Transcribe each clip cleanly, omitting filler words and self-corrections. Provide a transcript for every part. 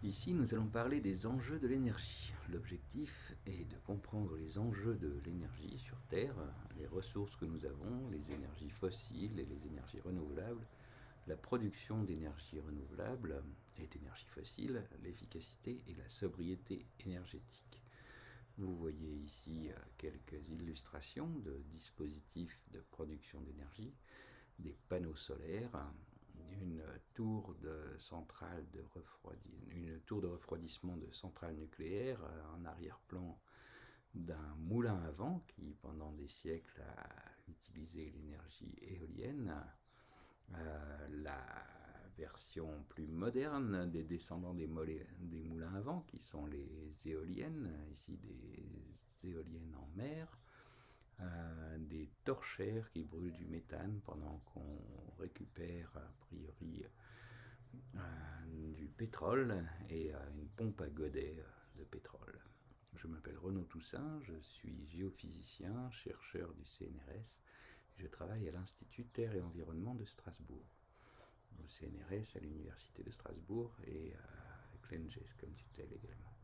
Ici, nous allons parler des enjeux de l'énergie. L'objectif est de comprendre les enjeux de l'énergie sur Terre, les ressources que nous avons, les énergies fossiles et les énergies renouvelables, la production d'énergie renouvelable et d'énergie fossile, l'efficacité et la sobriété énergétique. Vous voyez ici quelques illustrations de dispositifs de production d'énergie, des panneaux solaires, une tour de centrale une tour de refroidissement de centrale nucléaire en arrière-plan d'un moulin à vent qui pendant des siècles a utilisé l'énergie éolienne, la version plus moderne des descendants des moulins à vent qui sont les éoliennes, ici des éoliennes en mer, des torchères qui brûlent du méthane pendant qu'on récupère a priori du pétrole et une pompe à godet de pétrole. Je m'appelle Renaud Toussaint, je suis géophysicien, chercheur du CNRS et je travaille à l'Institut Terre et Environnement de Strasbourg. Au CNRS à l'Université de Strasbourg et avec l'ENGES comme tutelle également.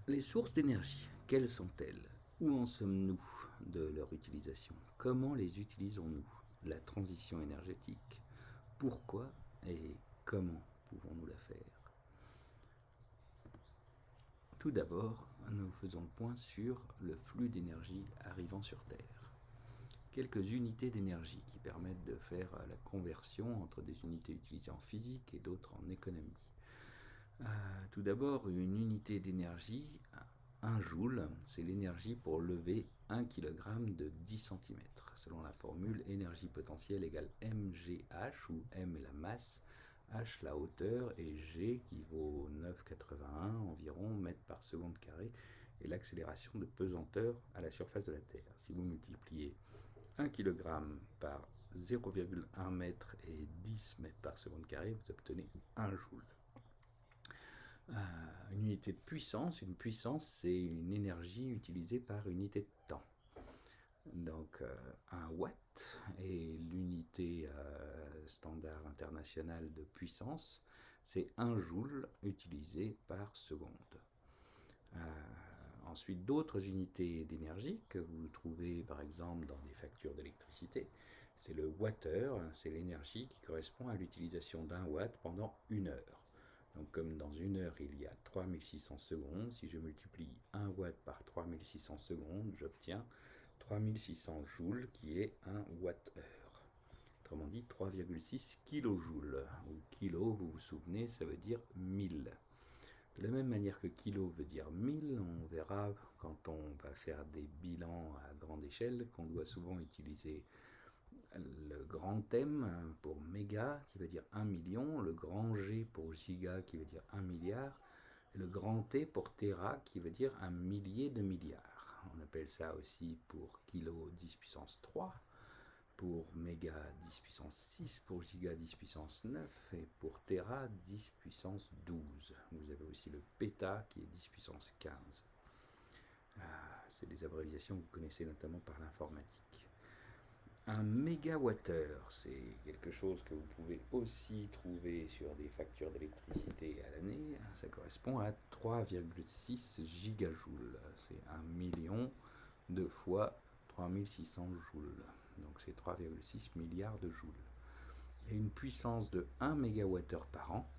Les sources d'énergie, quelles sont-elles? Où en sommes-nous de leur utilisation? Comment les utilisons-nous? La transition énergétique, pourquoi et comment pouvons-nous la faire? Tout d'abord, nous faisons le point sur le flux d'énergie arrivant sur Terre. Quelques unités d'énergie qui permettent de faire la conversion entre des unités utilisées en physique et d'autres en économie. Tout d'abord, une unité d'énergie, 1 joule, c'est l'énergie pour lever 1 kg de 10 cm, selon la formule énergie potentielle égale mgh, où m est la masse, h la hauteur et g qui vaut 9,81 environ mètres par seconde carré et l'accélération de pesanteur à la surface de la Terre. Si vous multipliez 1 kg par 0,1 m et 10 mètres par seconde carré, vous obtenez 1 joule. Une unité de puissance, une puissance c'est une énergie utilisée par unité de temps. Donc 1 watt est l'unité standard internationale de puissance, c'est 1 joule utilisé par seconde. Ensuite, d'autres unités d'énergie que vous trouvez par exemple dans des factures d'électricité, c'est le wattheure, c'est l'énergie qui correspond à l'utilisation d'1 watt pendant 1 heure. Donc comme dans 1 heure il y a 3600 secondes, si je multiplie 1 watt par 3600 secondes, j'obtiens 3600 joules qui est 1 watt-heure. Autrement dit 3,6 kilojoules. Ou kilo, vous vous souvenez, ça veut dire 1000. De la même manière que kilo veut dire 1000, on verra quand on va faire des bilans à grande échelle qu'on doit souvent utiliser le grand M pour méga qui veut dire 1 million, le grand G pour giga qui veut dire 1 milliard, et le grand T pour téra qui veut dire un millier de milliards. On appelle ça aussi pour kilo 10 puissance 3, pour méga 10 puissance 6, pour giga 10 puissance 9 et pour téra 10 puissance 12. Vous avez aussi le péta qui est 10 puissance 15. C'est des abréviations que vous connaissez notamment par l'informatique. Un mégawattheure, c'est quelque chose que vous pouvez aussi trouver sur des factures d'électricité à l'année. Ça correspond à 3,6 gigajoules. C'est 1 million de fois 3600 joules. Donc c'est 3,6 milliards de joules. Et une puissance de 1 mégawattheure par an,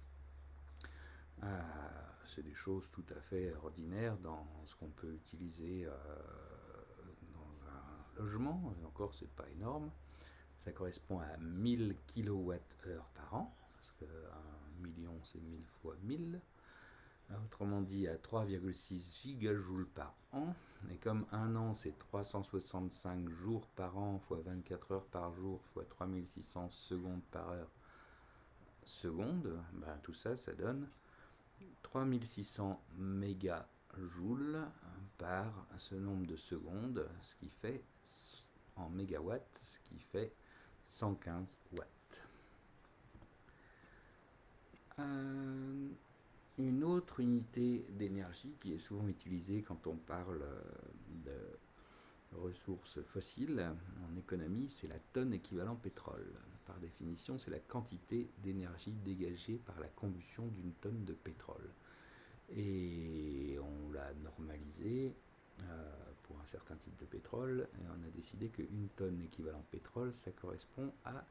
c'est des choses tout à fait ordinaires dans ce qu'on peut utiliser dans un logement. Et encore, c'est pas énorme. Ça correspond à 1000 kWh par an, parce que 1 million c'est 1000 fois 1000. Autrement dit, à 3,6 gigajoules par an. Et comme un an c'est 365 jours par an fois 24 heures par jour fois 3600 secondes par heure seconde, ben tout ça, ça donne 3600 mégajoules par ce nombre de secondes, ce qui fait en mégawatts, ce qui fait 115 watts. Une autre unité d'énergie qui est souvent utilisée quand on parle ressource fossile, en économie, c'est la tonne équivalent pétrole. Par définition, c'est la quantité d'énergie dégagée par la combustion d'une tonne de pétrole. Et on l'a normalisé pour un certain type de pétrole, et on a décidé qu'une tonne équivalent pétrole, ça correspond à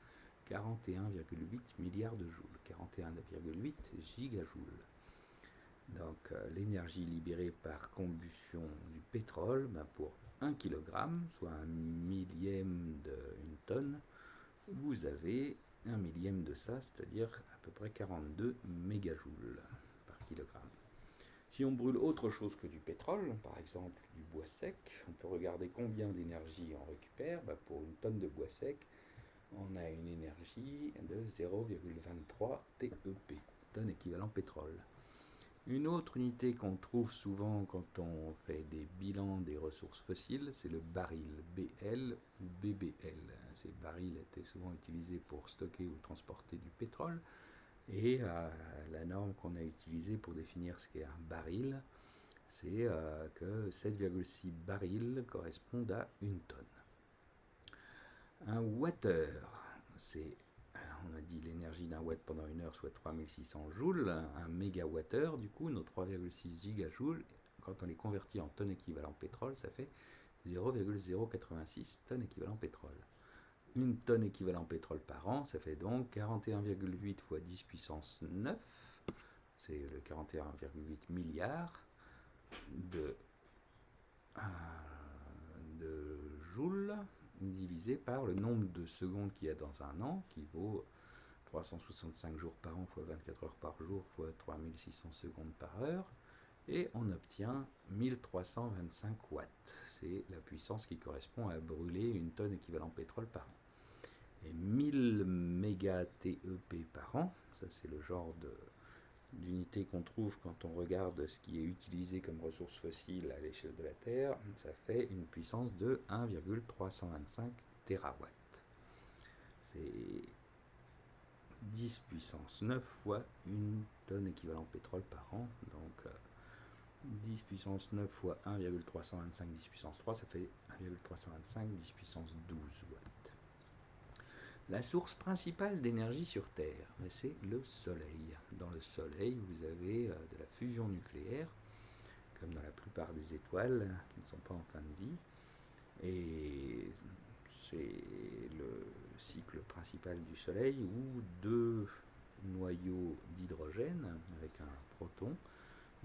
41,8 milliards de joules, 41,8 gigajoules. Donc l'énergie libérée par combustion du pétrole, pour 1 kg, soit un millième d'une tonne, vous avez un millième de ça, c'est-à-dire à peu près 42 mégajoules par kilogramme. Si on brûle autre chose que du pétrole, par exemple du bois sec, on peut regarder combien d'énergie on récupère. Pour une tonne de bois sec, on a une énergie de 0,23 TEP, tonne équivalent pétrole. Une autre unité qu'on trouve souvent quand on fait des bilans des ressources fossiles, c'est le baril, BL ou BBL. Ces barils étaient souvent utilisés pour stocker ou transporter du pétrole. Et la norme qu'on a utilisée pour définir ce qu'est un baril, c'est que 7,6 barils correspondent à une tonne. Un water, c'est, on a dit l'énergie d'un watt pendant une heure, soit 3600 joules. Un mégawattheure, du coup, nos 3,6 gigajoules, quand on les convertit en tonnes équivalent pétrole, ça fait 0,086 tonnes équivalent pétrole. Une tonne équivalent pétrole par an, ça fait donc 41,8 fois 10 puissance 9, c'est le 41,8 milliards de joules divisé par le nombre de secondes qu'il y a dans un an, qui vaut 365 jours par an fois 24 heures par jour fois 3600 secondes par heure, et on obtient 1325 watts. C'est la puissance qui correspond à brûler une tonne équivalent pétrole par an. Et 1000 méga-TEP par an, ça c'est le genre d'unité qu'on trouve quand on regarde ce qui est utilisé comme ressource fossile à l'échelle de la Terre, ça fait une puissance de 1,325 terawatts. C'est 10 puissance 9 fois une tonne équivalent pétrole par an, donc 10 puissance 9 fois 1,325 10 puissance 3, ça fait 1,325 10 puissance 12 watts. La source principale d'énergie sur Terre, c'est le Soleil. Dans le Soleil, vous avez de la fusion nucléaire, comme dans la plupart des étoiles qui ne sont pas en fin de vie. Et c'est le cycle principal du Soleil où deux noyaux d'hydrogène avec un proton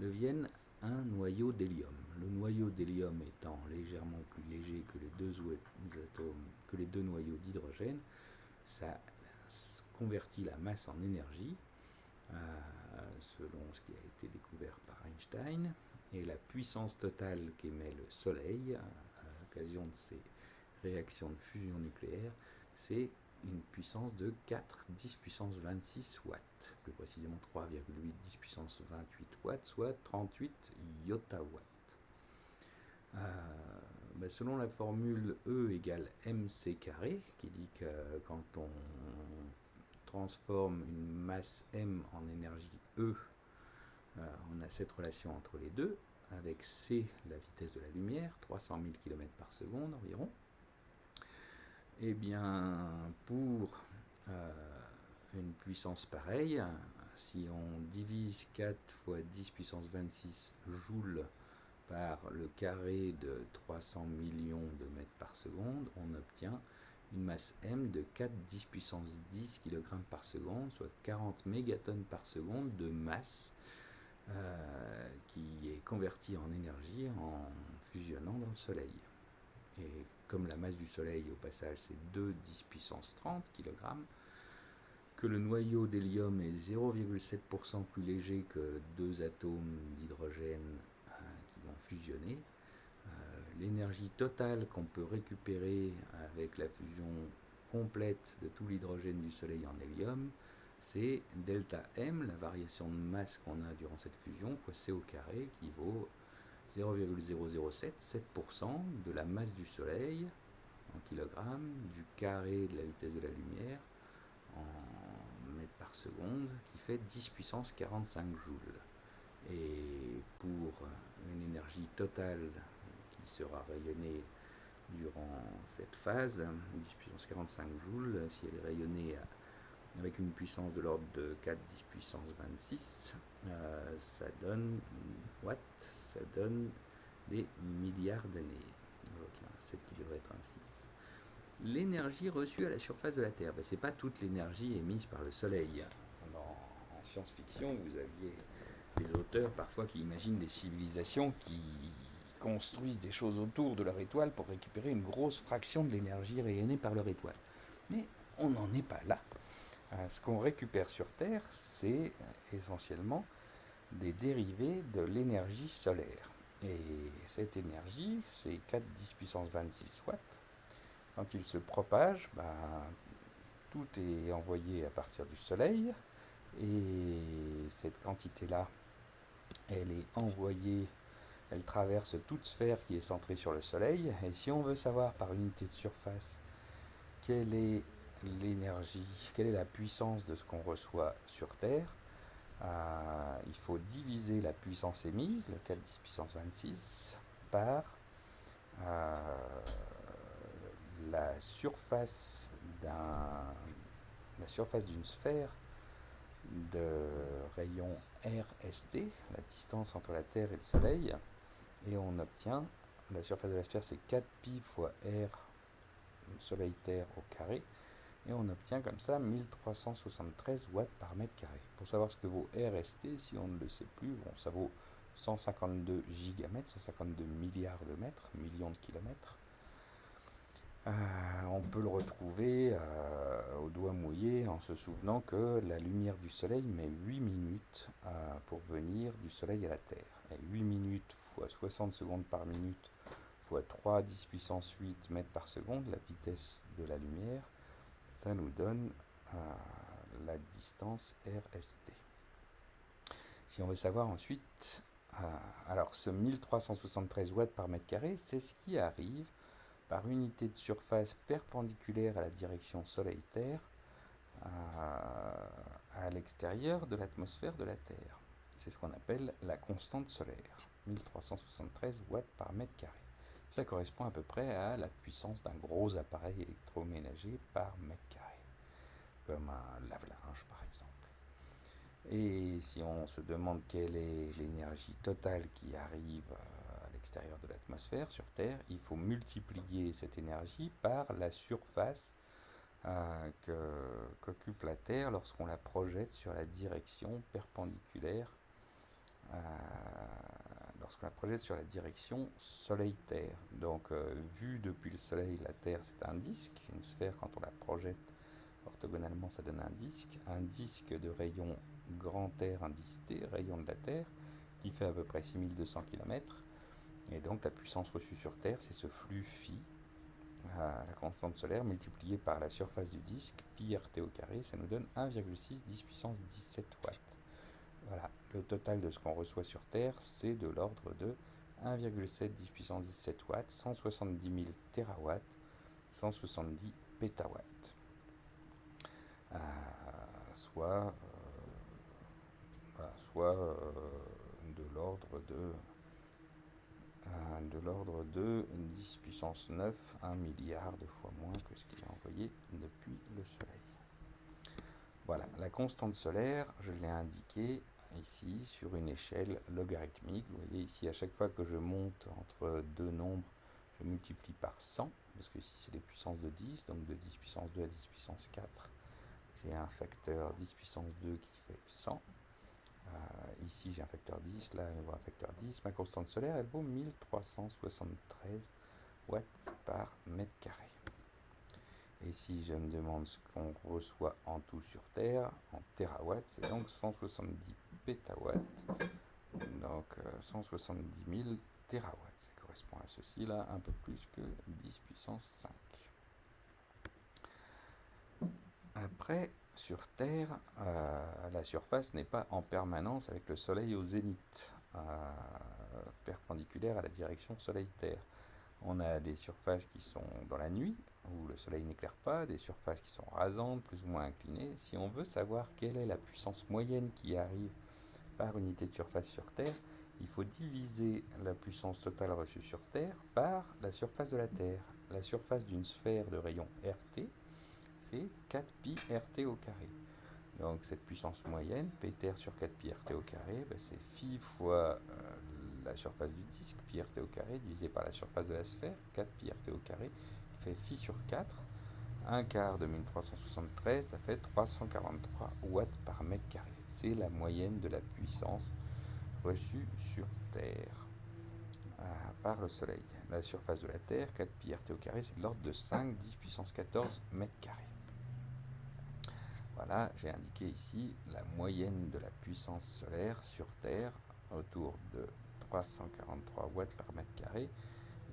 deviennent un noyau d'hélium. Le noyau d'hélium étant légèrement plus léger que les deux noyaux d'hydrogène, ça convertit la masse en énergie, selon ce qui a été découvert par Einstein, et la puissance totale qu'émet le Soleil à l'occasion de ces réactions de fusion nucléaire, c'est une puissance de 4 10 puissance 26 watts, plus précisément 3,8 10 puissance 28 watts, soit 38 yotawatts. Selon la formule E égale mc carré, qui dit que quand on transforme une masse m en énergie E, on a cette relation entre les deux, avec c la vitesse de la lumière, 300 000 km par seconde environ. Et bien, pour une puissance pareille, si on divise 4 fois 10 puissance 26 joules par le carré de 300 millions de mètres par seconde, on obtient une masse m de 4 10 puissance 10 kg par seconde, soit 40 mégatonnes par seconde de masse qui est convertie en énergie en fusionnant dans le Soleil. Et comme la masse du Soleil au passage c'est 2 10 puissance 30 kg, que le noyau d'hélium est 0,7% plus léger que deux atomes d'hydrogène qui vont fusionner, l'énergie totale qu'on peut récupérer avec la fusion complète de tout l'hydrogène du Soleil en hélium, c'est delta M, la variation de masse qu'on a durant cette fusion, fois C au carré, qui vaut 0,007, 7% de la masse du Soleil en kilogrammes, du carré de la vitesse de la lumière en mètres par seconde, qui fait 10 puissance 45 joules. Et pour une énergie totale qui sera rayonnée durant cette phase, 10 puissance 45 joules, si elle est rayonnée avec une puissance de l'ordre de 4 10 puissance 26, ça donne watts, ça donne des milliards d'années. Donc il y a un 7 qui devrait être un 6. L'énergie reçue à la surface de la Terre, ce n'est pas toute l'énergie émise par le Soleil. En science-fiction, vous aviez des auteurs parfois qui imaginent des civilisations qui construisent des choses autour de leur étoile pour récupérer une grosse fraction de l'énergie rayonnée par leur étoile. Mais on n'en est pas là. Ce qu'on récupère sur Terre, c'est essentiellement des dérivés de l'énergie solaire. Et cette énergie, c'est 4 10 puissance 26 watts. Quand il se propage, tout est envoyé à partir du Soleil. Et cette quantité-là, elle est envoyée, elle traverse toute sphère qui est centrée sur le Soleil. Et si on veut savoir par unité de surface quelle est l'énergie, quelle est la puissance de ce qu'on reçoit sur Terre, il faut diviser la puissance émise, le 4 10 puissance 26, par la surface d'une sphère de rayon RST, la distance entre la Terre et le Soleil, et on obtient, la surface de la sphère c'est 4 pi fois R Soleil-Terre au carré, et on obtient comme ça 1373 watts par mètre carré. Pour savoir ce que vaut RST, si on ne le sait plus, ça vaut 152 gigamètres, 152 milliards de mètres, millions de kilomètres. On peut le retrouver au doigt mouillé en se souvenant que la lumière du Soleil met 8 minutes pour venir du Soleil à la Terre. Et 8 minutes fois 60 secondes par minute fois 3 10 puissance 8 mètres par seconde, la vitesse de la lumière, ça nous donne la distance RST. Si on veut savoir ensuite, alors ce 1373 watts par mètre carré, c'est ce qui arrive par unité de surface perpendiculaire à la direction Soleil-Terre à l'extérieur de l'atmosphère de la Terre. C'est ce qu'on appelle la constante solaire, 1373 watts par mètre carré. Ça correspond à peu près à la puissance d'un gros appareil électroménager par mètre carré, comme un lave-linge par exemple. Et si on se demande quelle est l'énergie totale qui arrive à l'extérieur de l'atmosphère sur Terre, il faut multiplier cette énergie par la surface qu'occupe la Terre lorsqu'on la projette sur la direction perpendiculaire, Soleil-Terre. Donc vu depuis le Soleil, la Terre c'est un disque, une sphère. Quand on la projette orthogonalement, ça donne un disque de rayon grand R indice T, rayon de la Terre, qui fait à peu près 6200 km. Et donc la puissance reçue sur Terre, c'est ce flux phi, la constante solaire, multiplié par la surface du disque, pi RT au carré, ça nous donne 1,6 10 puissance 17 watts. Voilà, le total de ce qu'on reçoit sur Terre, c'est de l'ordre de 1,7 10 puissance 17 watts, 170 000 terawatts, 170 pétawatts. Soit de l'ordre de 10 puissance 9, 1 milliard de fois moins que ce qu'il a envoyé depuis le Soleil. Voilà, la constante solaire, je l'ai indiquée ici sur une échelle logarithmique. Vous voyez ici, à chaque fois que je monte entre deux nombres, je multiplie par 100, parce que ici c'est des puissances de 10, donc de 10 puissance 2 à 10 puissance 4, j'ai un facteur 10 puissance 2 qui fait 100. Ici j'ai un facteur 10, là il vaut un facteur 10. Ma constante solaire, elle vaut 1373 watts par mètre carré. Et si je me demande ce qu'on reçoit en tout sur Terre, en térawatts, c'est donc 170 pétawatts, donc 170 000 térawatts. Ça correspond à ceci là, un peu plus que 10 puissance 5. Après, sur Terre, la surface n'est pas en permanence avec le Soleil au zénith, perpendiculaire à la direction Soleil-Terre. On a des surfaces qui sont dans la nuit, où le Soleil n'éclaire pas, des surfaces qui sont rasantes, plus ou moins inclinées. Si on veut savoir quelle est la puissance moyenne qui arrive par unité de surface sur Terre, il faut diviser la puissance totale reçue sur Terre par la surface de la Terre. la surface d'une sphère de rayon RT, c'est 4pi RT au carré. Donc cette puissance moyenne, Pter sur 4pi RT au carré, ben, c'est phi fois la surface du disque, pi RT au carré, divisé par la surface de la sphère, 4pi RT au carré, qui fait phi sur 4. 1 quart de 1373, ça fait 343 watts par mètre carré. C'est la moyenne de la puissance reçue sur Terre par le Soleil. La surface de la Terre, 4 pi RT au carré, c'est de l'ordre de 5, 10 puissance 14 mètres carrés. Voilà, j'ai indiqué ici la moyenne de la puissance solaire sur Terre, autour de 343 watts par mètre carré.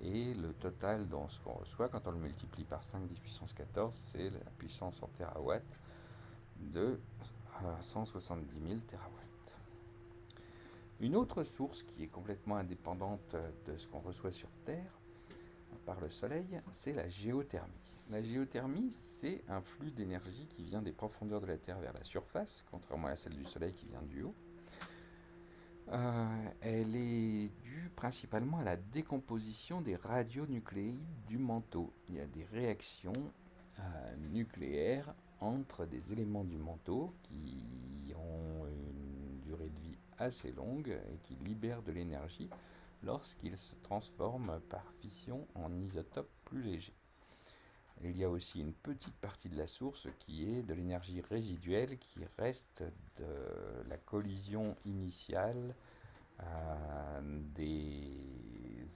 Et le total dans ce qu'on reçoit, quand on le multiplie par 5, 10 puissance 14, c'est la puissance en terawatts de 170 000 terawatts. Une autre source qui est complètement indépendante de ce qu'on reçoit sur Terre par le Soleil, c'est la géothermie. La géothermie, c'est un flux d'énergie qui vient des profondeurs de la Terre vers la surface, contrairement à celle du Soleil qui vient du haut. Elle est due principalement à la décomposition des radionucléides du manteau. Il y a des réactions nucléaires entre des éléments du manteau qui ont une durée de vie assez longue et qui libèrent de l'énergie lorsqu'ils se transforment par fission en isotopes plus légers. Il y a aussi une petite partie de la source qui est de l'énergie résiduelle qui reste de la collision initiale des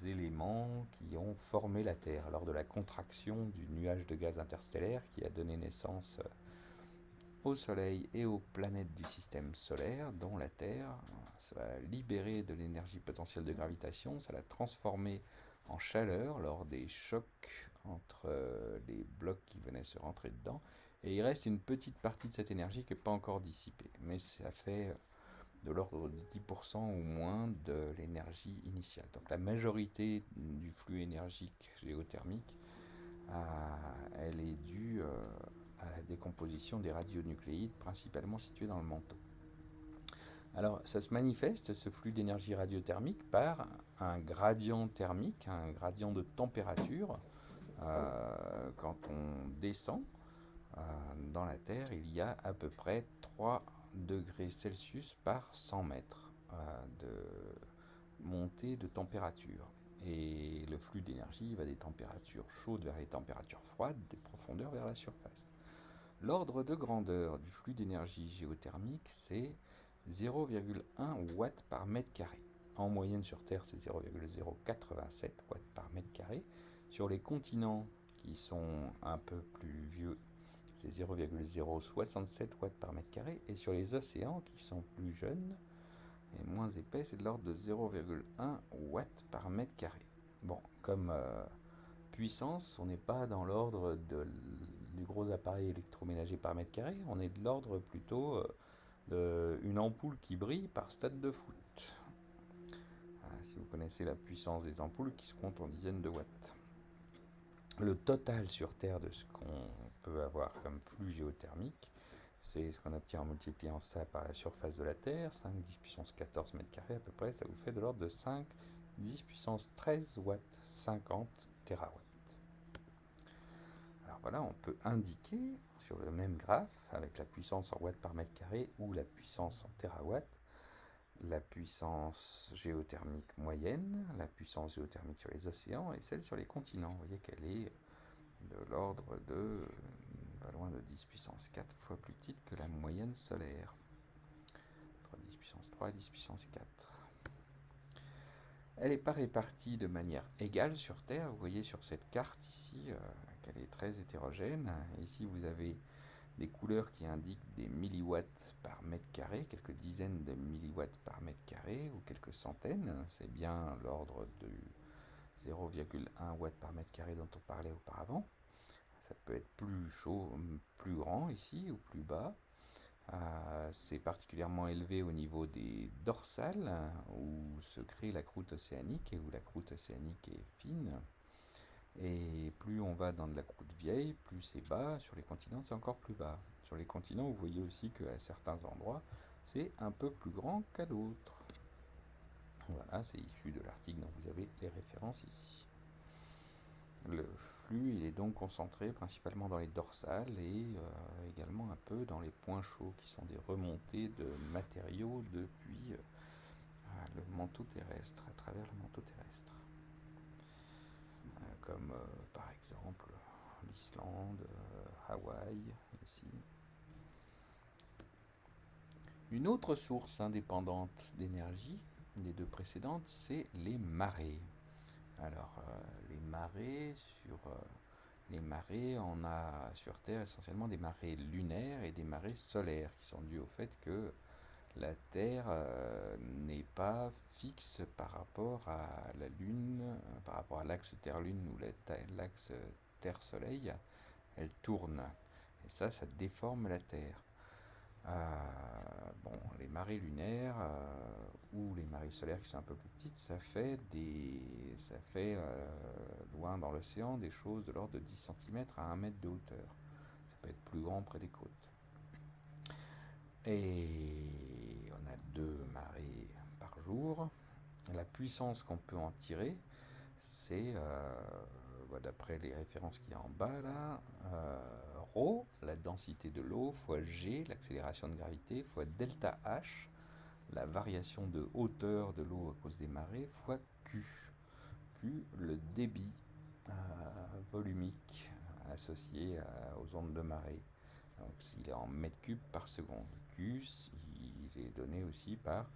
éléments qui ont formé la Terre lors de la contraction du nuage de gaz interstellaire qui a donné naissance au Soleil et aux planètes du système solaire, dont la Terre. Ça a libéré de l'énergie potentielle de gravitation, ça l'a transformée en chaleur lors des chocs entre les blocs qui venaient se rentrer dedans. Et il reste une petite partie de cette énergie qui n'est pas encore dissipée. Mais ça fait de l'ordre de 10% ou moins de l'énergie initiale. Donc la majorité du flux énergique géothermique, elle est due à la décomposition des radionucléides, principalement situés dans le manteau. Alors, ça se manifeste, ce flux d'énergie radiothermique, par un gradient thermique, un gradient de température. Quand on descend dans la Terre, il y a à peu près 3 degrés Celsius par 100 mètres de montée de température. Et le flux d'énergie va des températures chaudes vers les températures froides, des profondeurs vers la surface. L'ordre de grandeur du flux d'énergie géothermique, c'est 0,1 watts par mètre carré. En moyenne sur Terre, c'est 0,087 watts par mètre carré. Sur les continents qui sont un peu plus vieux, c'est 0,067 watts par mètre carré. Et sur les océans qui sont plus jeunes et moins épais, c'est de l'ordre de 0,1 watts par mètre carré. Bon, comme puissance, on n'est pas dans l'ordre du gros appareil électroménager par mètre carré, on est de l'ordre plutôt d'une ampoule qui brille par stade de foot. Si vous connaissez la puissance des ampoules qui se comptent en dizaines de watts. Le total sur Terre de ce qu'on peut avoir comme flux géothermique, c'est ce qu'on obtient en multipliant ça par la surface de la Terre, 5, 10 puissance 14 mètres carrés à peu près, ça vous fait de l'ordre de 5, 10 puissance 13 watts, 50 terawatts. Alors voilà, on peut indiquer sur le même graphe, avec la puissance en watts par mètre carré ou la puissance en terawatts, la puissance géothermique moyenne, la puissance géothermique sur les océans et celle sur les continents. Vous voyez qu'elle est de l'ordre de pas loin de 10 puissance 4 fois plus petite que la moyenne solaire. Entre 10 puissance 3 et 10 puissance 4. Elle n'est pas répartie de manière égale sur Terre. Vous voyez sur cette carte ici qu'elle est très hétérogène. Ici vous avez des couleurs qui indiquent des milliwatts par mètre carré, quelques dizaines de milliwatts par mètre carré ou quelques centaines. C'est bien l'ordre de 0,1 watts par mètre carré dont on parlait auparavant. Ça peut être plus chaud, plus grand ici ou plus bas. C'est particulièrement élevé au niveau des dorsales où se crée la croûte océanique et où la croûte océanique est fine. Et plus on va dans de la croûte vieille, plus c'est bas. Sur les continents, c'est encore plus bas. Sur les continents, vous voyez aussi qu'à certains endroits, c'est un peu plus grand qu'à d'autres. Voilà, c'est issu de l'article dont vous avez les références ici. Le flux, il est donc concentré principalement dans les dorsales et également un peu dans les points chauds, qui sont des remontées de matériaux depuis le manteau terrestre, à travers le manteau terrestre. Comme par exemple l'Islande, Hawaï, ici. Une autre source indépendante d'énergie des deux précédentes, c'est les marées. Alors, les marées, on a sur Terre essentiellement des marées lunaires et des marées solaires qui sont dues au fait que la Terre n'est pas fixe par rapport à la Lune, par rapport à l'axe Terre-Lune ou l'axe Terre-Soleil, elle tourne. Et ça déforme la Terre. Bon, les marées lunaires ou les marées solaires qui sont un peu plus petites, ça fait loin dans l'océan des choses de l'ordre de 10 cm à 1 mètre de hauteur. Ça peut être plus grand près des côtes. Et on a 2 marées par jour. La puissance qu'on peut en tirer, c'est, d'après les références qu'il y a en bas là, ρ, la densité de l'eau, fois g, l'accélération de gravité, fois delta h, la variation de hauteur de l'eau à cause des marées, fois q. Q, le débit volumique associé aux ondes de marée. Donc il est en mètres cubes par seconde. Q, il est donné aussi par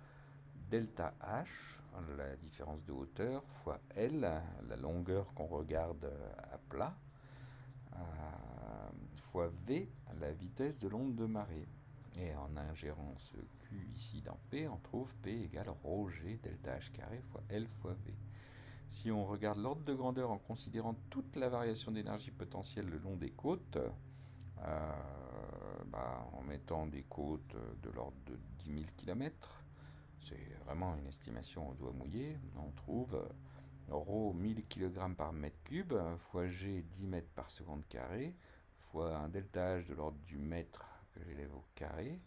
delta h, la différence de hauteur, fois L, la longueur qu'on regarde à plat, fois V, la vitesse de l'onde de marée. Et en ingérant ce Q ici dans P, on trouve P égale ρg delta h carré fois L fois V. Si on regarde l'ordre de grandeur en considérant toute la variation d'énergie potentielle le long des côtes, en mettant des côtes de l'ordre de 10 000 km, c'est vraiment une estimation au doigt mouillé, on trouve ρ 1000 kg par mètre cube, fois g 10 mètres par seconde carré, fois un delta h de l'ordre du mètre que j'élève au carré,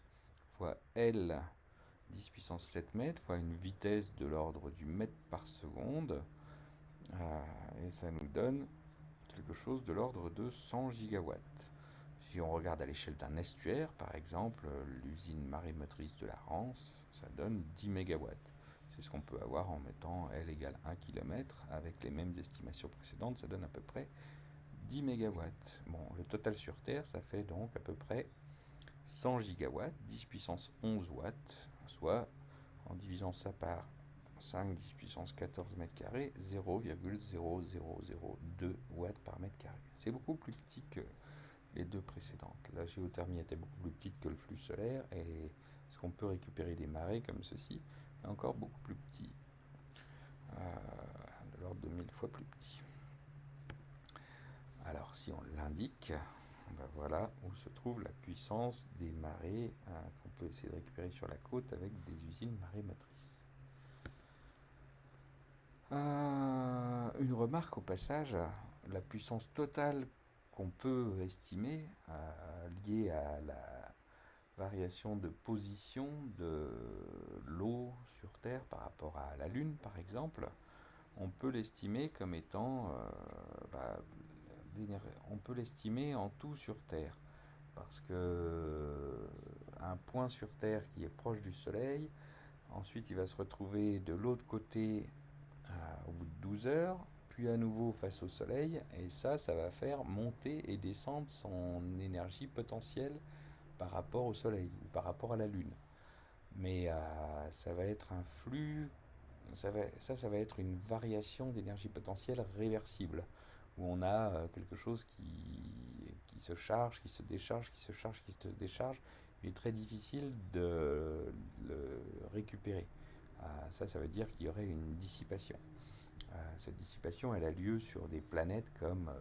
fois L 10 puissance 7 mètres, fois une vitesse de l'ordre du mètre par seconde, et ça nous donne quelque chose de l'ordre de 100 gigawatts. Si on regarde à l'échelle d'un estuaire, par exemple, l'usine marémotrice de la Rance, ça donne 10 mégawatts. C'est ce qu'on peut avoir en mettant L égale 1 km. Avec les mêmes estimations précédentes, ça donne à peu près 10 mégawatts. Bon, le total sur Terre, ça fait donc à peu près 100 gigawatts, 10 puissance 11 watts, soit, en divisant ça par 5, 10 puissance 14 mètres carrés, 0,0002 watts par mètre carré. C'est beaucoup plus petit que les deux précédentes. La géothermie était beaucoup plus petite que le flux solaire, et ce qu'on peut récupérer des marées comme ceci est encore beaucoup plus petit, de l'ordre de 1000 fois plus petit. Alors si on l'indique, voilà où se trouve la puissance des marées qu'on peut essayer de récupérer sur la côte avec des usines marémotrices. Une remarque au passage, la puissance totale qu'on peut estimer liée à la variation de position de l'eau sur Terre par rapport à la Lune par exemple, on peut l'estimer comme étant on peut l'estimer en tout sur Terre, parce que un point sur Terre qui est proche du Soleil, ensuite il va se retrouver de l'autre côté au bout de 12 heures, puis à nouveau face au Soleil, et ça va faire monter et descendre son énergie potentielle par rapport au Soleil ou par rapport à la Lune. Mais ça va être un flux, ça va être une variation d'énergie potentielle réversible, où on a quelque chose qui se charge, qui se décharge, qui se charge, qui se décharge. Il est très difficile de le récupérer. Ça veut dire qu'il y aurait une dissipation. Cette dissipation, elle a lieu sur des planètes comme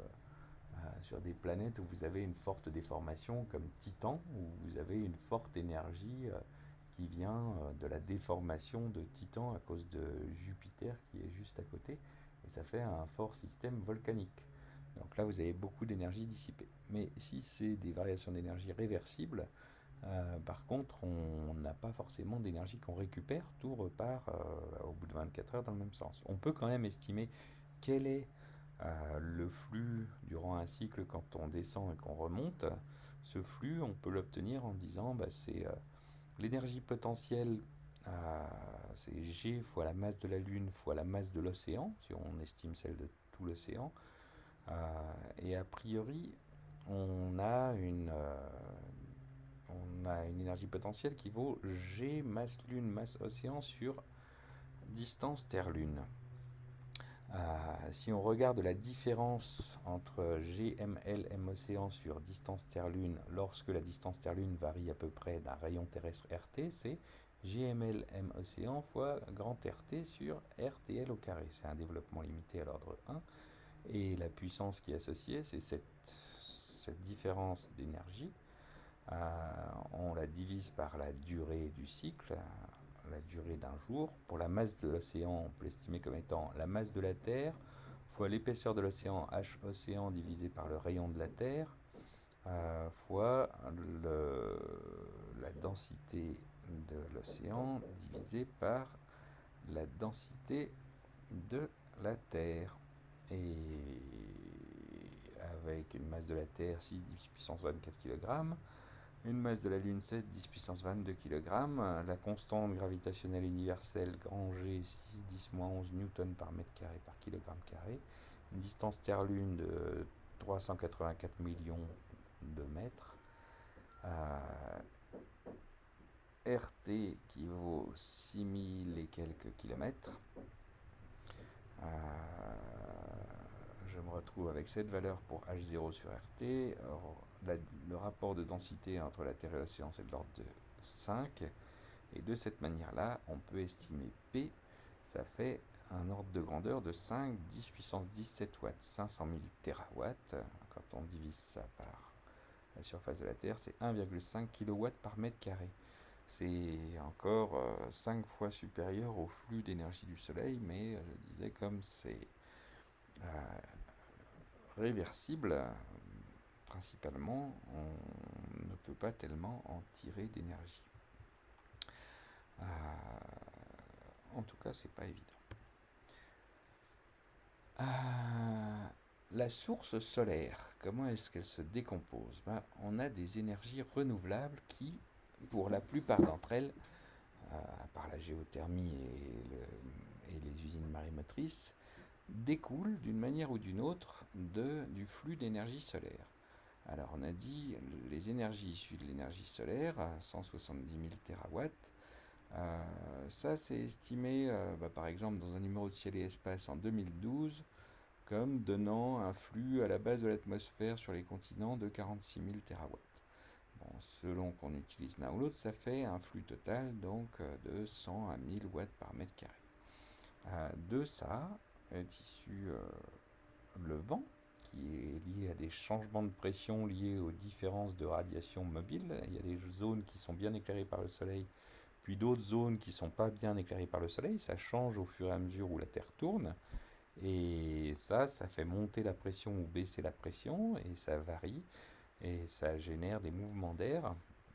sur des planètes où vous avez une forte déformation comme Titan, où vous avez une forte énergie qui vient de la déformation de Titan à cause de Jupiter qui est juste à côté, et ça fait un fort système volcanique. Donc là, vous avez beaucoup d'énergie dissipée. Mais si c'est des variations d'énergie réversibles, par contre, on n'a pas forcément d'énergie qu'on récupère, tout repart au bout de 24 heures dans le même sens. On peut quand même estimer quelle est Le flux durant un cycle, quand on descend et qu'on remonte, ce flux, on peut l'obtenir en disant c'est l'énergie potentielle, c'est G fois la masse de la Lune fois la masse de l'océan, si on estime celle de tout l'océan. Et a priori, on a une, euh, on a une énergie potentielle qui vaut G masse Lune masse océan sur distance Terre-Lune. Si on regarde la différence entre GML M océan sur distance Terre-Lune lorsque la distance Terre-Lune varie à peu près d'un rayon terrestre RT, c'est GML M océan fois grand RT sur RTL au carré. C'est un développement limité à l'ordre 1. Et la puissance qui est associée, c'est cette différence d'énergie. On la divise par la durée du cycle, la durée d'un jour. Pour la masse de l'océan, on peut l'estimer comme étant la masse de la Terre fois l'épaisseur de l'océan, H océan divisé par le rayon de la Terre, fois la densité de l'océan divisé par la densité de la Terre. Et avec une masse de la Terre 6 10 puissance 24 kg, une masse de la Lune 7 10 puissance 22 kg, la constante gravitationnelle universelle grand G 6 10-11 newton par mètre carré par kilogramme carré, une distance Terre-Lune de 384 millions de mètres, RT qui vaut 6000 et quelques kilomètres. Je me retrouve avec cette valeur pour H0 sur RT. Alors, le rapport de densité entre la Terre et l'océan, c'est de l'ordre de 5. Et de cette manière-là, on peut estimer P, ça fait un ordre de grandeur de 5, 10 puissance 17 watts, 500 000 terawatts. Quand on divise ça par la surface de la Terre, c'est 1,5 kW par mètre carré. C'est encore 5 fois supérieur au flux d'énergie du Soleil, mais je disais, comme c'est réversible, principalement, on ne peut pas tellement en tirer d'énergie. En tout cas, c'est pas évident. La source solaire, comment est-ce qu'elle se décompose? On a des énergies renouvelables qui, pour la plupart d'entre elles, à part la géothermie et les usines marémotrices, découlent d'une manière ou d'une autre du flux d'énergie solaire. Alors on a dit les énergies issues de l'énergie solaire, à 170 000 terawatts. Ça c'est estimé par exemple dans un numéro de Ciel et Espace en 2012 comme donnant un flux à la base de l'atmosphère sur les continents de 46 000 terawatts. Bon, selon qu'on utilise l'un ou l'autre, ça fait un flux total donc de 100 à 1000 watts par mètre carré. De ça est issu le vent, qui est lié à des changements de pression liés aux différences de radiation mobile. Il y a des zones qui sont bien éclairées par le soleil, puis d'autres zones qui ne sont pas bien éclairées par le soleil. Ça change au fur et à mesure où la Terre tourne. Et ça fait monter la pression ou baisser la pression, et ça varie, et ça génère des mouvements d'air.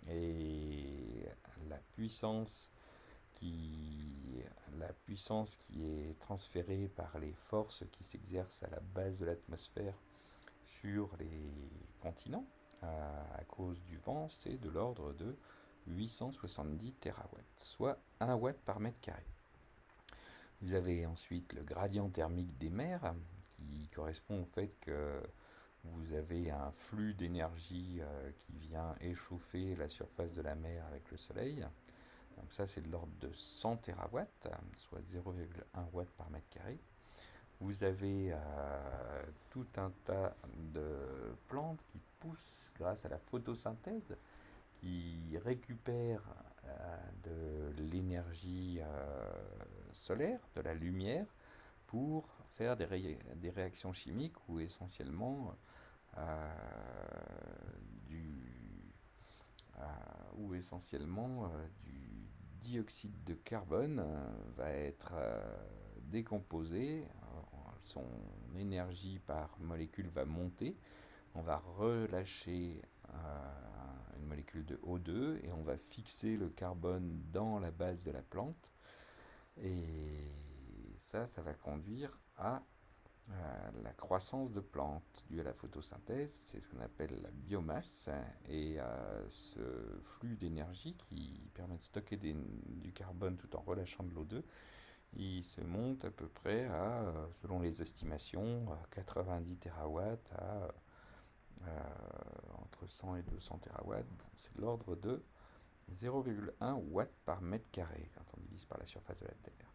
Et la puissance qui, la puissance qui est transférée par les forces qui s'exercent à la base de l'atmosphère sur les continents à cause du vent, c'est de l'ordre de 870 terawatts, soit 1 watt par mètre carré. Vous avez ensuite le gradient thermique des mers qui correspond au fait que vous avez un flux d'énergie qui vient échauffer la surface de la mer avec le soleil. Donc ça c'est de l'ordre de 100 terawatts, soit 0,1 watt par mètre carré. Vous avez tout un tas de plantes qui poussent grâce à la photosynthèse, qui récupèrent de l'énergie solaire, de la lumière, pour faire des réactions chimiques où essentiellement du dioxyde de carbone va être décomposé, son énergie par molécule va monter, on va relâcher une molécule de O2 et on va fixer le carbone dans la base de la plante, et ça va conduire à La croissance de plantes due à la photosynthèse, c'est ce qu'on appelle la biomasse, et ce flux d'énergie qui permet de stocker du carbone tout en relâchant de l'O2, il se monte à peu près à, selon les estimations, 90 terawatts entre 100 et 200 terawatts. C'est de l'ordre de 0,1 watts par mètre carré quand on divise par la surface de la Terre.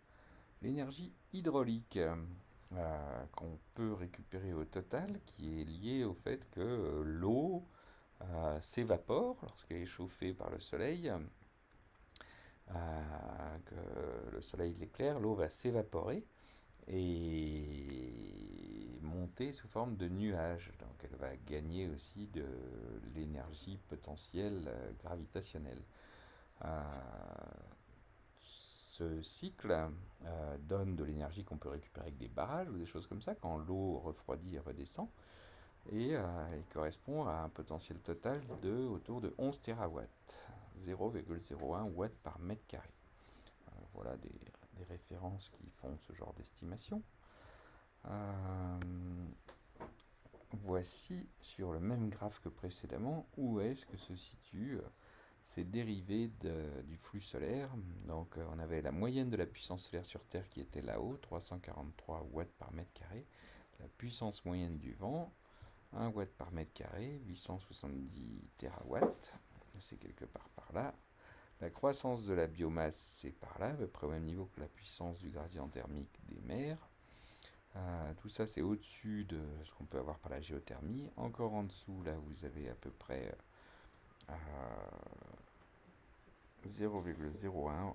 L'énergie hydraulique qu'on peut récupérer au total, qui est liée au fait que l'eau s'évapore lorsqu'elle est chauffée par le soleil, que le soleil l'éclaire, l'eau va s'évaporer et monter sous forme de nuages. Donc elle va gagner aussi de l'énergie potentielle gravitationnelle. Euh, Ce cycle donne de l'énergie qu'on peut récupérer avec des barrages ou des choses comme ça quand l'eau refroidit et redescend. Et il correspond à un potentiel total de autour de 11 terawatts, 0,01 watts par mètre carré. Voilà des références qui font ce genre d'estimation. Voici sur le même graphe que précédemment où est-ce que se situe ces dérivés du flux solaire. Donc on avait la moyenne de la puissance solaire sur Terre qui était là-haut, 343 watts par mètre carré. La puissance moyenne du vent, 1 watt par mètre carré, 870 terawatts, c'est quelque part par là. La croissance de la biomasse, c'est par là, à peu près au même niveau que la puissance du gradient thermique des mers. Tout ça, c'est au-dessus de ce qu'on peut avoir par la géothermie. Encore en dessous, là, vous avez à peu près 0,01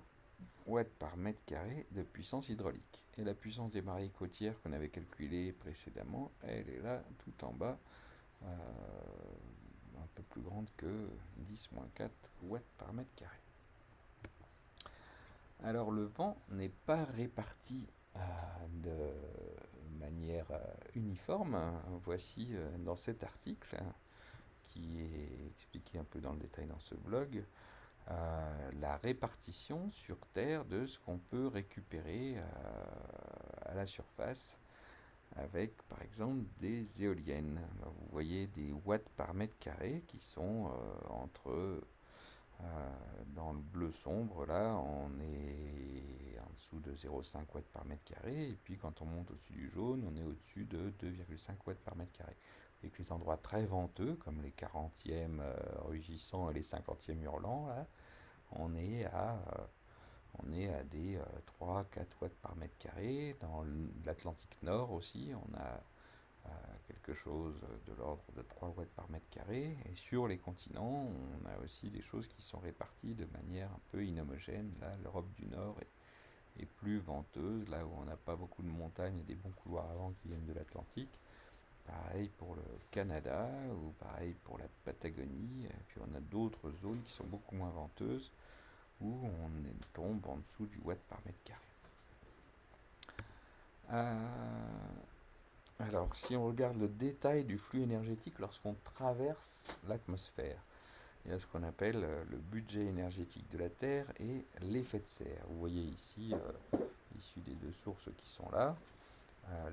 watts par mètre carré de puissance hydraulique. Et la puissance des marées côtières qu'on avait calculée précédemment, elle est là, tout en bas, un peu plus grande que 10-4 watts par mètre carré. Alors le vent n'est pas réparti de manière uniforme. Voici dans cet article qui est expliqué un peu dans le détail dans ce blog, la répartition sur Terre de ce qu'on peut récupérer à la surface avec par exemple des éoliennes. Vous voyez des watts par mètre carré qui sont entre dans le bleu sombre, là, on est en dessous de 0,5 watts par mètre carré, et puis quand on monte au-dessus du jaune, on est au-dessus de 2,5 watts par mètre carré. Avec les endroits très venteux, comme les 40e rugissants et les 50e hurlants, là, on est à des 3-4 watts par mètre carré. Dans l'Atlantique Nord aussi, on a quelque chose de l'ordre de 3 watts par mètre carré. Et sur les continents, on a aussi des choses qui sont réparties de manière un peu inhomogène. Là, l'Europe du Nord est plus venteuse, là où on n'a pas beaucoup de montagnes et des bons couloirs à vent qui viennent de l'Atlantique. Pareil pour le Canada, ou pareil pour la Patagonie. Et puis on a d'autres zones qui sont beaucoup moins venteuses, où on tombe en dessous du watt par mètre carré. Alors, si on regarde le détail du flux énergétique lorsqu'on traverse l'atmosphère, il y a ce qu'on appelle le budget énergétique de la Terre et l'effet de serre. Vous voyez ici, issu des deux sources qui sont là,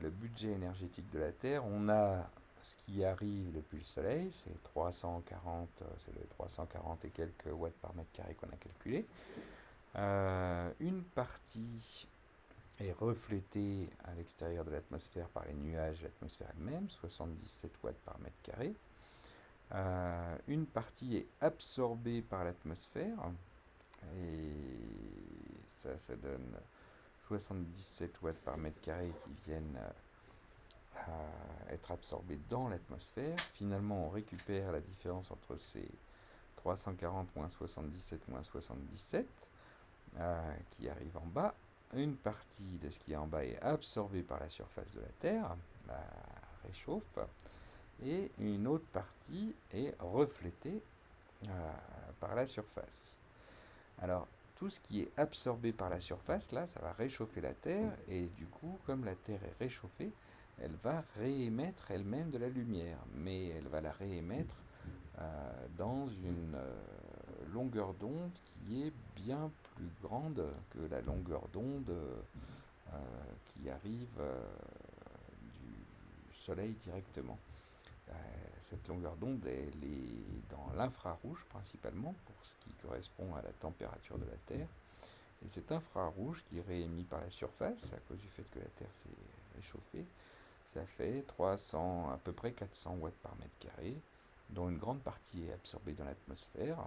le budget énergétique de la Terre, on a ce qui arrive depuis le Soleil, c'est le 340 et quelques watts par mètre carré qu'on a calculé. Une partie est reflétée à l'extérieur de l'atmosphère par les nuages de l'atmosphère elle-même, 77 watts par mètre carré. Une partie est absorbée par l'atmosphère, et ça donne 77 watts par mètre carré qui viennent être absorbés dans l'atmosphère. Finalement, on récupère la différence entre ces 340 moins 77 moins 77 qui arrive en bas. Une partie de ce qui est en bas est absorbée par la surface de la Terre, la réchauffe, et une autre partie est reflétée par la surface. Alors, tout ce qui est absorbé par la surface, là, ça va réchauffer la Terre, et du coup, comme la Terre est réchauffée, elle va réémettre elle-même de la lumière, mais elle va la réémettre dans une longueur d'onde qui est bien plus grande que la longueur d'onde qui arrive Soleil directement. Cette longueur d'onde, elle est dans l'infrarouge principalement, pour ce qui correspond à la température de la Terre. Et cet infrarouge qui est réémis par la surface, à cause du fait que la Terre s'est réchauffée, ça fait 300, à peu près 400 watts par mètre carré, dont une grande partie est absorbée dans l'atmosphère.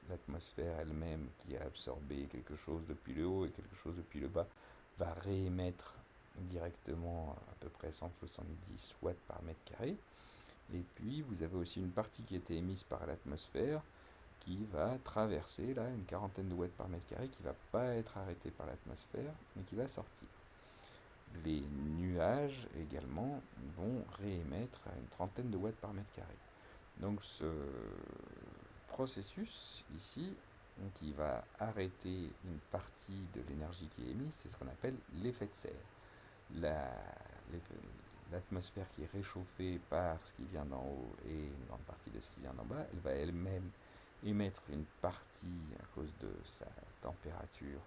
L'atmosphère elle-même, qui a absorbé quelque chose depuis le haut et quelque chose depuis le bas, va réémettre directement à peu près 170 watts par mètre carré. Et puis vous avez aussi une partie qui a été émise par l'atmosphère, qui va traverser là une quarantaine de watts par mètre carré, qui ne va pas être arrêtée par l'atmosphère, mais qui va sortir. Les nuages également vont réémettre à une trentaine de watts par mètre carré. Donc ce processus ici, qui va arrêter une partie de l'énergie qui est émise, c'est ce qu'on appelle l'effet de serre. L'atmosphère qui est réchauffée par ce qui vient d'en haut et une grande partie de ce qui vient d'en bas, elle va elle-même émettre une partie à cause de sa température.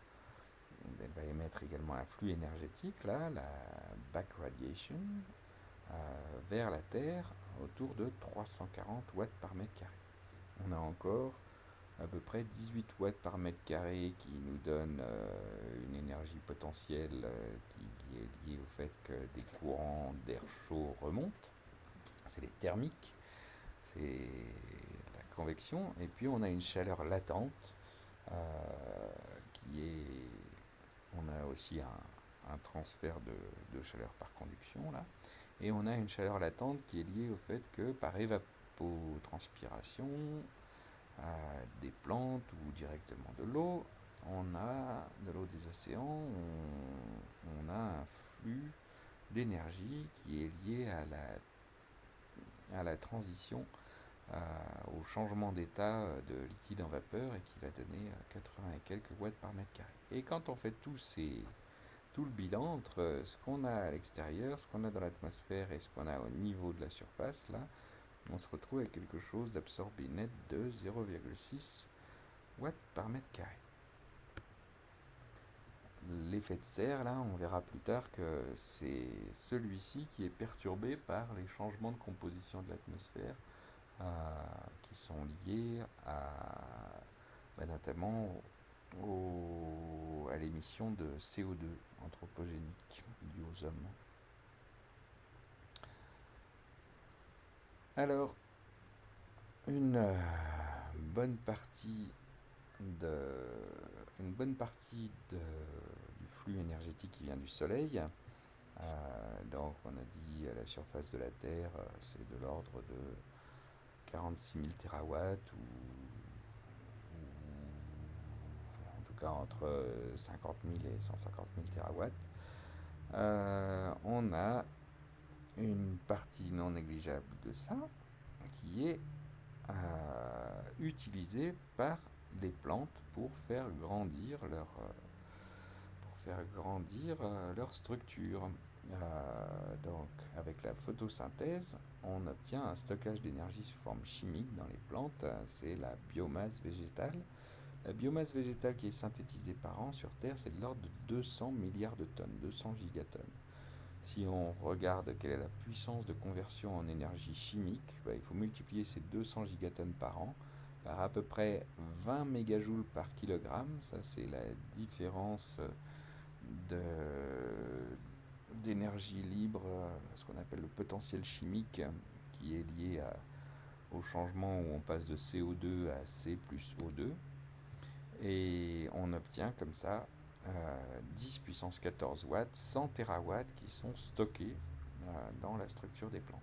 Elle va émettre également un flux énergétique, là, la back radiation, vers la Terre autour de 340 watts par mètre carré. On a encore à peu près 18 watts par mètre carré qui nous donne une énergie potentielle qui est liée au fait que des courants d'air chaud remontent. C'est les thermiques, c'est la convection. Et puis on a une chaleur latente qui est... On a aussi un transfert de chaleur par conduction là. Et on a une chaleur latente qui est liée au fait que par évapotranspiration, des plantes ou directement de l'eau, on a de l'eau des océans, on a un flux d'énergie qui est lié à la transition, au changement d'état de liquide en vapeur et qui va donner 80 et quelques watts par mètre carré. Et quand on fait tout le bilan entre ce qu'on a à l'extérieur, ce qu'on a dans l'atmosphère et ce qu'on a au niveau de la surface, là, on se retrouve avec quelque chose d'absorbé net de 0,6 watts par mètre carré. L'effet de serre, là, on verra plus tard que c'est celui-ci qui est perturbé par les changements de composition de l'atmosphère qui sont liés notamment à l'émission de CO2 anthropogénique due aux hommes. Alors, une bonne partie du flux énergétique qui vient du Soleil. Donc on a dit à la surface de la Terre, c'est de l'ordre de 46 000 terawatts ou en tout cas entre 50 000 et 150 000 terawatts. On a une partie non négligeable de ça qui est utilisée par les plantes pour faire grandir leur structure. Donc avec la photosynthèse, on obtient un stockage d'énergie sous forme chimique dans les plantes, c'est la biomasse végétale. La biomasse végétale qui est synthétisée par an sur Terre, c'est de l'ordre de 200 milliards de tonnes, 200 gigatonnes. Si on regarde quelle est la puissance de conversion en énergie chimique, il faut multiplier ces 200 gigatonnes par an par à peu près 20 mégajoules par kilogramme. Ça, c'est la différence d'énergie libre, ce qu'on appelle le potentiel chimique, qui est lié au changement où on passe de CO2 à C plus O2. Et on obtient comme ça 10 puissance 14 watts, 100 terawatts qui sont stockés dans la structure des plantes.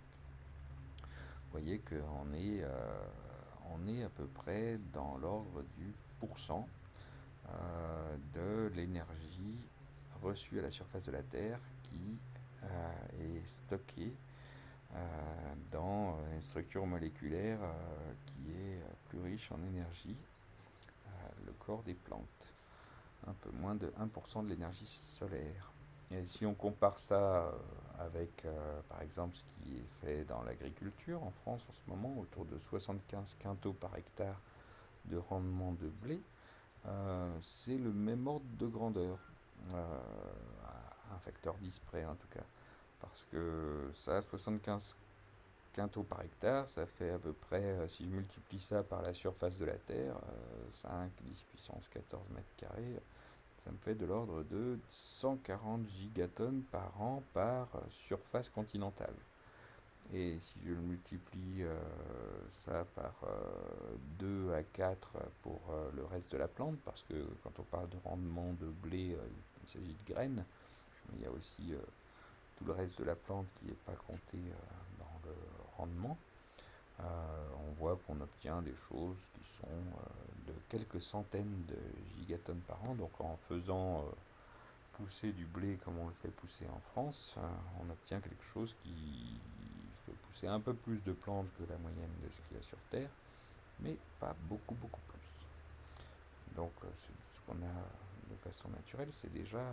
Vous voyez qu'on est, on est à peu près dans l'ordre du pourcent de l'énergie reçue à la surface de la Terre qui est stockée dans une structure moléculaire qui est plus riche en énergie, le corps des plantes. Un peu moins de 1% de l'énergie solaire. Et si on compare ça avec, par exemple, ce qui est fait dans l'agriculture en France en ce moment, autour de 75 quintaux par hectare de rendement de blé, c'est le même ordre de grandeur, à un facteur 10 près en tout cas. parce que ça, 75 quintaux par hectare, ça fait à peu près, si je multiplie ça par la surface de la Terre, 5, 10 puissance 14 mètres carrés, ça me fait de l'ordre de 140 gigatonnes par an par surface continentale. Et si je le multiplie ça par 2 à 4 pour le reste de la plante, parce que quand on parle de rendement de blé, il s'agit de graines, mais il y a aussi tout le reste de la plante qui n'est pas compté dans le rendement, on voit qu'on obtient des choses qui sont de quelques centaines de gigatonnes par an. Donc en faisant pousser du blé comme on le fait pousser en France, on obtient quelque chose qui fait pousser un peu plus de plantes que la moyenne de ce qu'il y a sur Terre, mais pas beaucoup beaucoup plus. Donc ce qu'on a de façon naturelle, c'est déjà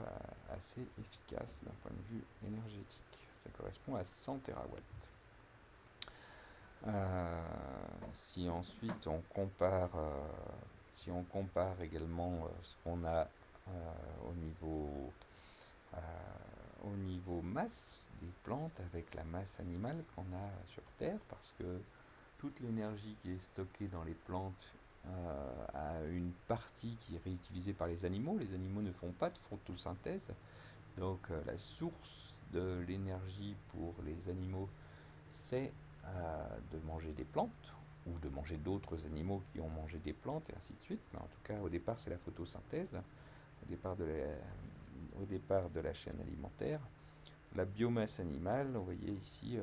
assez efficace d'un point de vue énergétique. Ça correspond à 100 terawatts. Si ensuite si on compare également ce qu'on a au euh, au niveau masse des plantes avec la masse animale qu'on a sur Terre, parce que toute l'énergie qui est stockée dans les plantes a une partie qui est réutilisée par les animaux. Les animaux ne font pas de photosynthèse, donc la source de l'énergie pour les animaux, c'est de manger des plantes ou de manger d'autres animaux qui ont mangé des plantes et ainsi de suite. Mais en tout cas, au départ, c'est la photosynthèse, au départ de la chaîne alimentaire. La biomasse animale, vous voyez ici,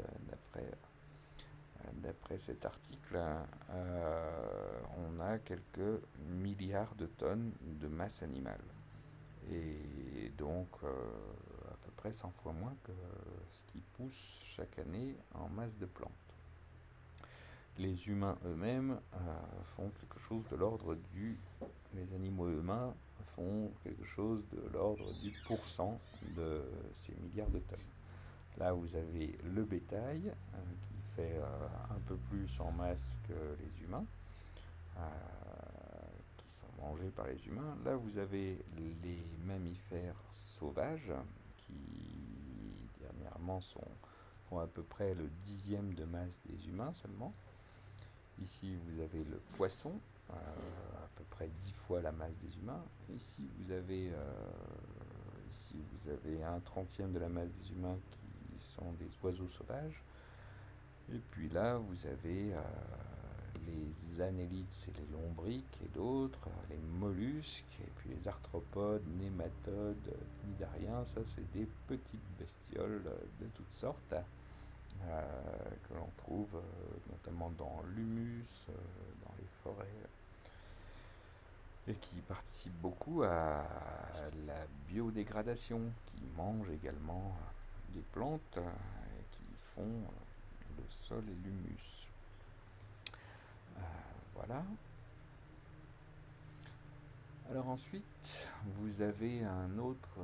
d'après cet article, on a quelques milliards de tonnes de masse animale. Et donc à peu près 100 fois moins que ce qui pousse chaque année en masse de plantes. Les humains eux-mêmes font quelque chose de l'ordre du... Les animaux humains font quelque chose de l'ordre du pourcent de ces milliards de tonnes. Là, vous avez le bétail qui fait un peu plus en masse que les humains, euh, qui sont mangés par les humains. Là, vous avez les mammifères sauvages qui, dernièrement, font à peu près le dixième de masse des humains seulement. Ici, vous avez le poisson, à peu près 10 fois la masse des humains. Ici, vous avez un trentième de la masse des humains qui sont des oiseaux sauvages. Et puis là, vous avez les annélides, c'est les lombriques et d'autres, les mollusques, et puis les arthropodes, nématodes, cnidariens, ça c'est des petites bestioles de toutes sortes que l'on trouve notamment dans l'humus, dans les forêts, et qui participent beaucoup à la biodégradation, qui mangent également des plantes et qui font le sol et l'humus. Voilà. Alors ensuite, vous avez un autre